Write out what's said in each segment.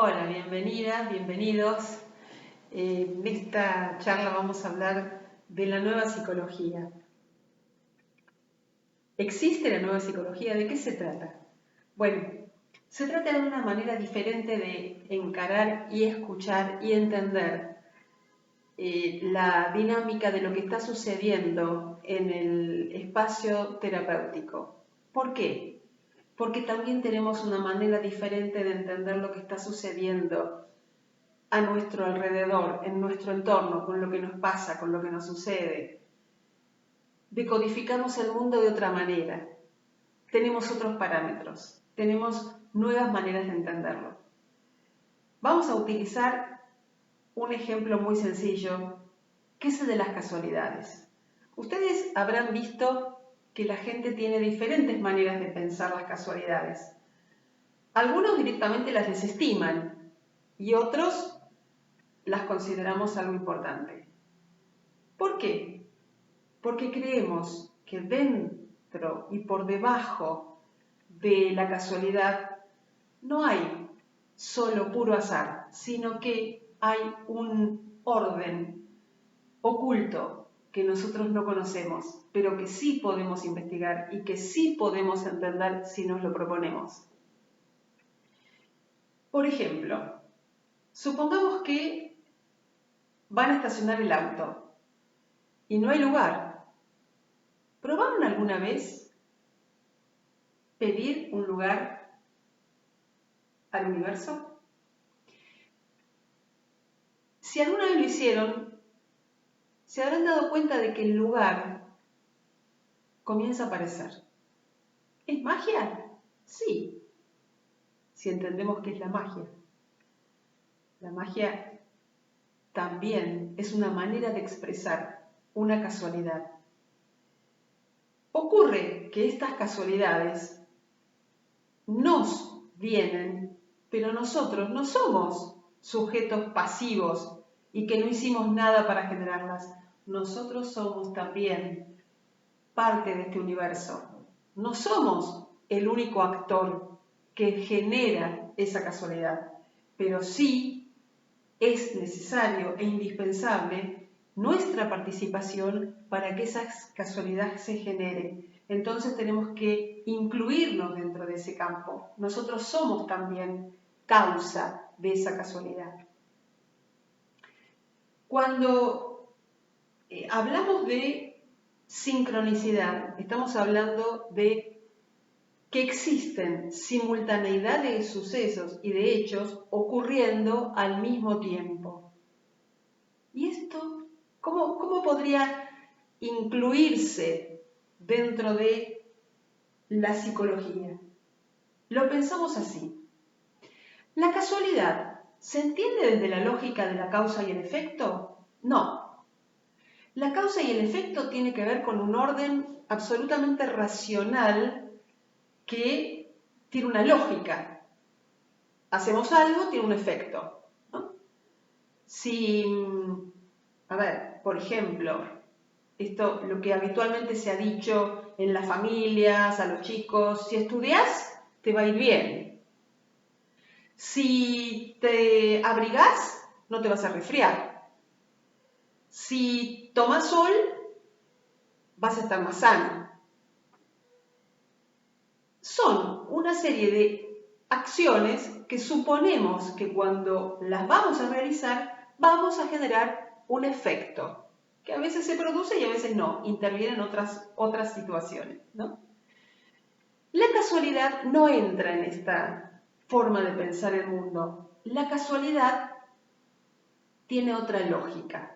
Hola, bienvenidas, bienvenidos. En esta charla vamos a hablar de la nueva psicología. ¿Existe la nueva psicología? ¿De qué se trata? Bueno, se trata de una manera diferente de encarar y escuchar y entender la dinámica de lo que está sucediendo en el espacio terapéutico. ¿Por qué? Porque también tenemos una manera diferente de entender lo que está sucediendo a nuestro alrededor, en nuestro entorno, con lo que nos pasa, con lo que nos sucede. Decodificamos el mundo de otra manera. Tenemos otros parámetros, tenemos nuevas maneras de entenderlo. Vamos a utilizar un ejemplo muy sencillo, que es el de las casualidades. Ustedes habrán visto que la gente tiene diferentes maneras de pensar las casualidades. Algunos directamente las desestiman y otros las consideramos algo importante. ¿Por qué? Porque creemos que dentro y por debajo de la casualidad no hay solo puro azar, sino que hay un orden oculto que nosotros no conocemos, pero que sí podemos investigar y que sí podemos entender si nos lo proponemos. Por ejemplo, supongamos que van a estacionar el auto y no hay lugar. ¿Probaron alguna vez pedir un lugar al universo? Si alguna vez lo hicieron, se habrán dado cuenta de que el lugar comienza a aparecer. ¿Es magia? Sí, si entendemos qué es la magia. La magia también es una manera de expresar una casualidad. Ocurre que estas casualidades nos vienen, pero nosotros no somos sujetos pasivos y que no hicimos nada para generarlas. Nosotros somos también parte de este universo. No somos el único actor que genera esa casualidad, pero sí es necesario e indispensable nuestra participación para que esa casualidad se genere. Entonces tenemos que incluirnos dentro de ese campo. Nosotros somos también causa de esa casualidad. Cuando hablamos de sincronicidad, estamos hablando de que existen simultaneidad de sucesos y de hechos ocurriendo al mismo tiempo. ¿Y esto cómo podría incluirse dentro de la psicología? Lo pensamos así. ¿La casualidad se entiende desde la lógica de la causa y el efecto? No. La causa y el efecto tiene que ver con un orden absolutamente racional que tiene una lógica. Hacemos algo, tiene un efecto, ¿no? Si, por ejemplo, esto lo que habitualmente se ha dicho en las familias, a los chicos, si estudias, te va a ir bien. Si te abrigás, no te vas a resfriar. Si tomas sol, vas a estar más sano. Son una serie de acciones que suponemos que cuando las vamos a realizar, vamos a generar un efecto, que a veces se produce y a veces no, intervienen otras situaciones, ¿no? La casualidad no entra en esta forma de pensar el mundo. La casualidad tiene otra lógica.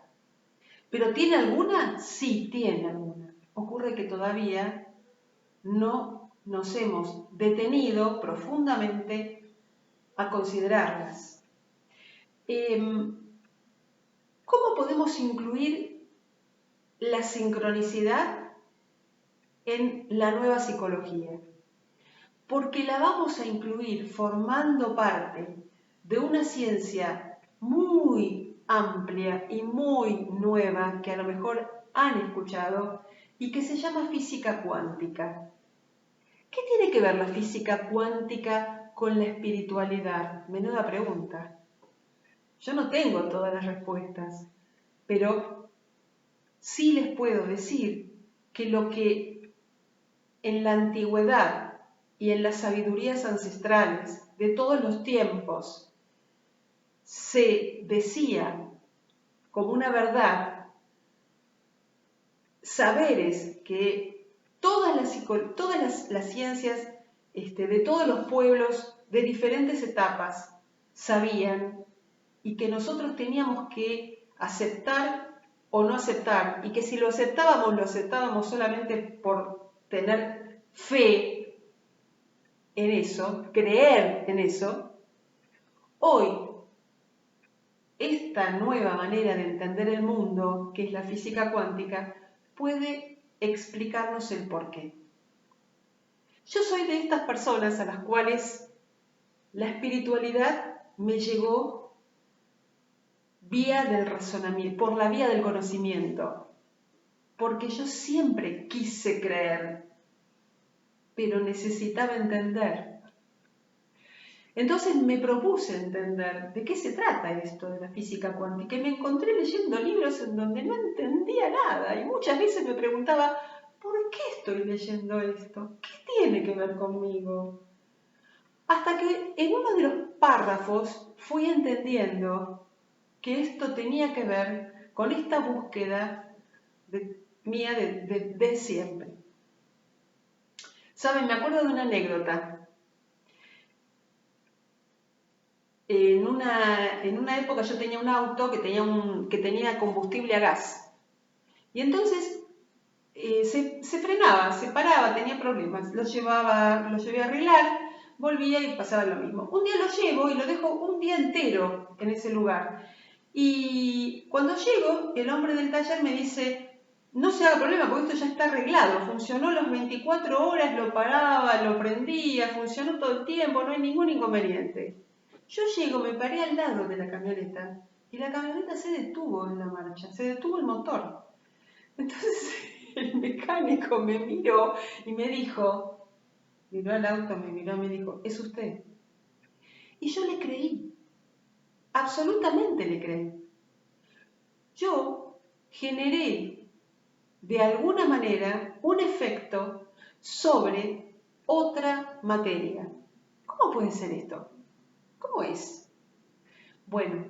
¿Pero tiene alguna? Sí, tiene alguna. Ocurre que todavía no nos hemos detenido profundamente a considerarlas. ¿Cómo podemos incluir la sincronicidad en la nueva psicología? Porque la vamos a incluir formando parte de una ciencia muy amplia y muy nueva que a lo mejor han escuchado y que se llama física cuántica. ¿Qué tiene que ver la física cuántica con la espiritualidad? Menuda pregunta. Yo no tengo todas las respuestas, pero sí les puedo decir que lo que en la antigüedad y en las sabidurías ancestrales de todos los tiempos se decía como una verdad, saberes que todas las ciencias de todos los pueblos de diferentes etapas sabían y que nosotros teníamos que aceptar o no aceptar, y que si lo aceptábamos solamente por tener fe en eso, creer en eso. Hoy, esta nueva manera de entender el mundo, que es la física cuántica, puede explicarnos el porqué. Yo soy de estas personas a las cuales la espiritualidad me llegó vía del razonamiento, por la vía del conocimiento, porque yo siempre quise creer, pero necesitaba entender. Entonces me propuse entender de qué se trata esto de la física cuántica y me encontré leyendo libros en donde no entendía nada y muchas veces me preguntaba, ¿por qué estoy leyendo esto? ¿Qué tiene que ver conmigo? Hasta que en uno de los párrafos fui entendiendo que esto tenía que ver con esta búsqueda mía de siempre. ¿Saben? Me acuerdo de una anécdota. En una época yo tenía un auto que tenía combustible a gas. Y entonces se frenaba, se paraba, tenía problemas. Lo llevé a arreglar, volvía y pasaba lo mismo. Un día lo llevo y lo dejo un día entero en ese lugar. Y cuando llego, el hombre del taller me dice, no se haga problema porque esto ya está arreglado. Funcionó las 24 horas, lo paraba, lo prendía, funcionó todo el tiempo, no hay ningún inconveniente. Yo llego, me paré al lado de la camioneta y la camioneta se detuvo en la marcha, se detuvo el motor. Entonces el mecánico me miró y me dijo, miró al auto, me miró y me dijo, es usted. Y yo le creí, absolutamente le creí. Yo generé de alguna manera un efecto sobre otra materia. ¿Cómo puede ser esto? ¿Cómo es? Bueno,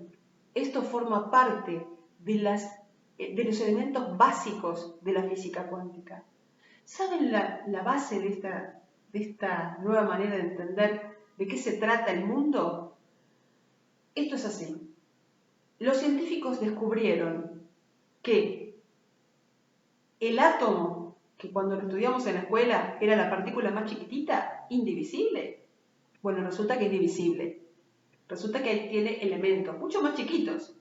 esto forma parte de los elementos básicos de la física cuántica. ¿Saben la base de esta nueva manera de entender de qué se trata el mundo? Esto es así. Los científicos descubrieron que el átomo, que cuando lo estudiamos en la escuela era la partícula más chiquitita, indivisible, bueno, resulta que es divisible. Resulta que tiene elementos mucho más chiquitos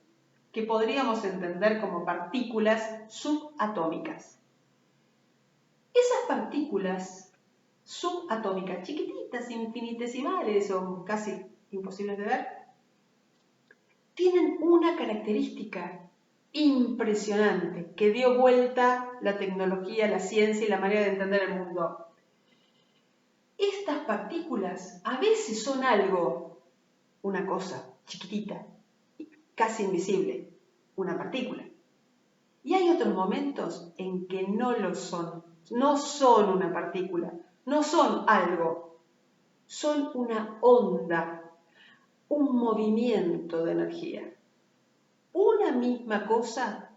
que podríamos entender como partículas subatómicas. Esas partículas subatómicas, chiquititas, infinitesimales o casi imposibles de ver, tienen una característica impresionante que dio vuelta la tecnología, la ciencia y la manera de entender el mundo. Estas partículas a veces son algo, una cosa chiquitita, casi invisible, una partícula. Y hay otros momentos en que no lo son, no son una partícula, no son algo, son una onda, un movimiento de energía. Una misma cosa,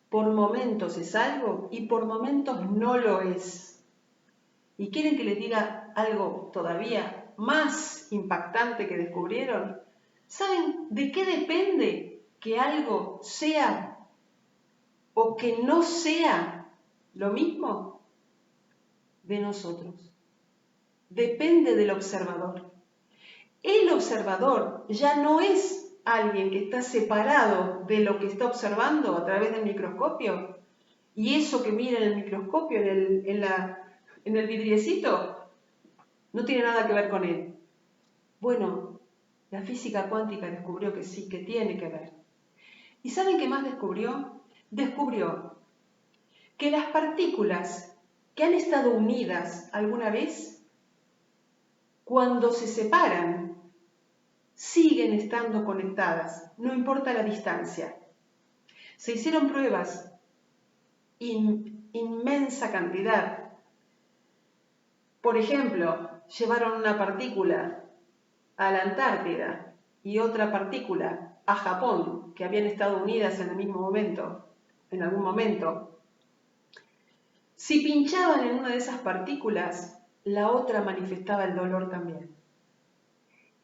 por momentos es algo y por momentos no lo es. ¿Y quieren que les diga algo todavía más impactante que descubrieron? ¿Saben de qué depende que algo sea o que no sea lo mismo? De nosotros. Depende del observador. El observador ya no es alguien que está separado de lo que está observando a través del microscopio, y eso que mira en el microscopio, en el vidriecito, no tiene nada que ver con él. Bueno, la física cuántica descubrió que sí, que tiene que ver. ¿Y saben qué más descubrió? Descubrió que las partículas que han estado unidas alguna vez cuando se separan, siguen estando conectadas, no importa la distancia. Se hicieron pruebas, inmensa cantidad. Por ejemplo, llevaron una partícula a la Antártida y otra partícula a Japón, que habían estado unidas en el mismo momento, en algún momento. Si pinchaban en una de esas partículas, la otra manifestaba el dolor también.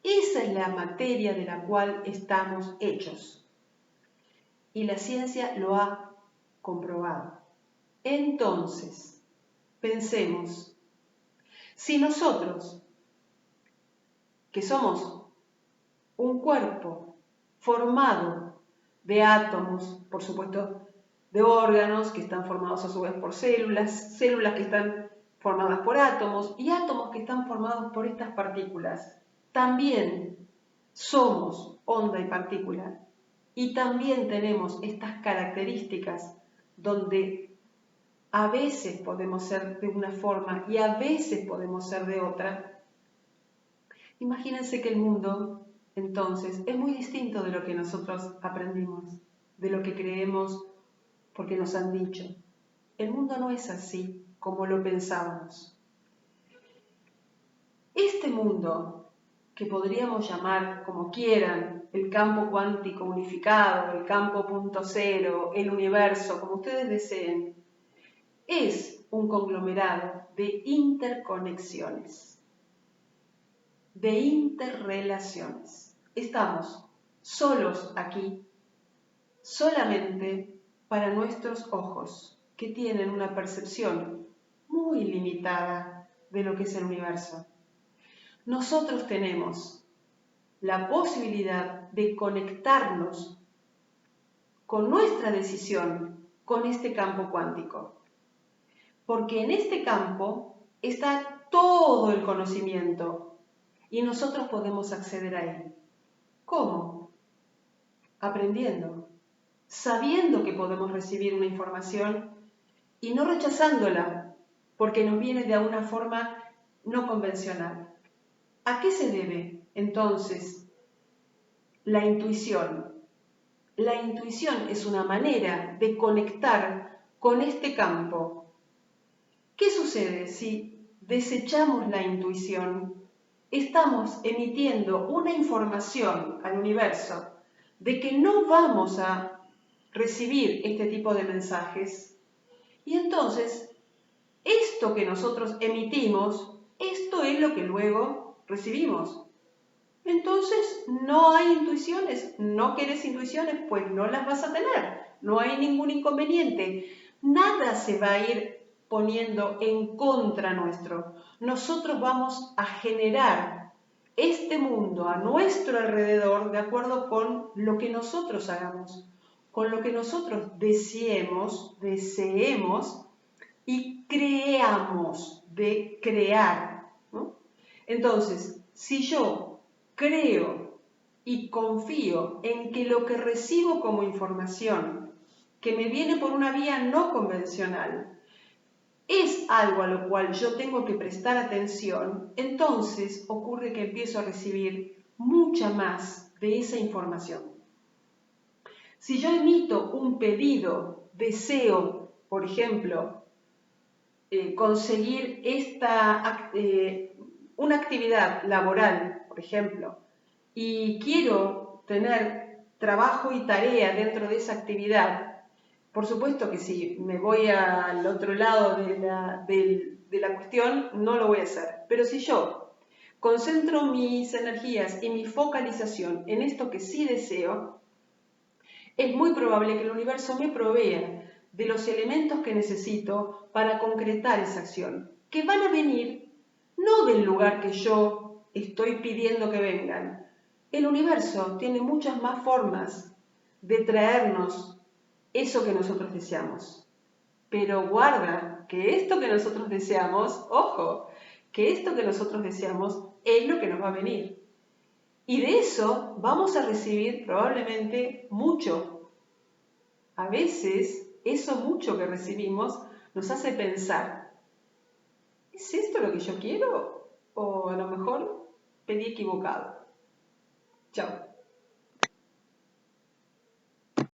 Esa es la materia de la cual estamos hechos. Y la ciencia lo ha comprobado. Entonces, pensemos, si nosotros, que somos un cuerpo formado de átomos, por supuesto, de órganos que están formados a su vez por células, células que están formadas por átomos y átomos que están formados por estas partículas, también somos onda y partícula y también tenemos estas características donde a veces podemos ser de una forma y a veces podemos ser de otra. Imagínense que el mundo, entonces, es muy distinto de lo que nosotros aprendimos, de lo que creemos porque nos han dicho. El mundo no es así como lo pensábamos. Este mundo, que podríamos llamar como quieran, el campo cuántico unificado, el campo punto cero, el universo, como ustedes deseen, es un conglomerado de interconexiones, de interrelaciones. Estamos solos aquí, solamente para nuestros ojos, que tienen una percepción muy limitada de lo que es el universo. Nosotros tenemos la posibilidad de conectarnos con nuestra decisión con este campo cuántico, porque en este campo está todo el conocimiento y nosotros podemos acceder a él. ¿Cómo? Aprendiendo, sabiendo que podemos recibir una información y no rechazándola porque nos viene de una forma no convencional. ¿A qué se debe entonces la intuición? La intuición es una manera de conectar con este campo. ¿Qué sucede si desechamos la intuición? Estamos emitiendo una información al universo de que no vamos a recibir este tipo de mensajes. Y entonces, esto que nosotros emitimos, esto es lo que luego recibimos. Entonces, no hay intuiciones. ¿No quieres intuiciones? Pues no las vas a tener. No hay ningún inconveniente. Nada se va a ir poniendo en contra nuestro. Nosotros vamos a generar este mundo a nuestro alrededor de acuerdo con lo que nosotros hagamos, con lo que nosotros deseemos y creamos, de crear, ¿no? Entonces, si yo creo y confío en que lo que recibo como información, que me viene por una vía no convencional, es algo a lo cual yo tengo que prestar atención, entonces ocurre que empiezo a recibir mucha más de esa información. Si yo emito un pedido, deseo, por ejemplo, conseguir una actividad laboral, por ejemplo, y quiero tener trabajo y tarea dentro de esa actividad, por supuesto que si me voy al otro lado de la cuestión, no lo voy a hacer. Pero si yo concentro mis energías y mi focalización en esto que sí deseo, es muy probable que el universo me provea de los elementos que necesito para concretar esa acción, que van a venir no del lugar que yo estoy pidiendo que vengan. El universo tiene muchas más formas de traernos eso que nosotros deseamos. Pero guarda que esto que nosotros deseamos, ojo, que esto que nosotros deseamos es lo que nos va a venir. Y de eso vamos a recibir probablemente mucho. A veces, eso mucho que recibimos nos hace pensar, ¿es esto lo que yo quiero? o a lo mejor pedí equivocado. Chao.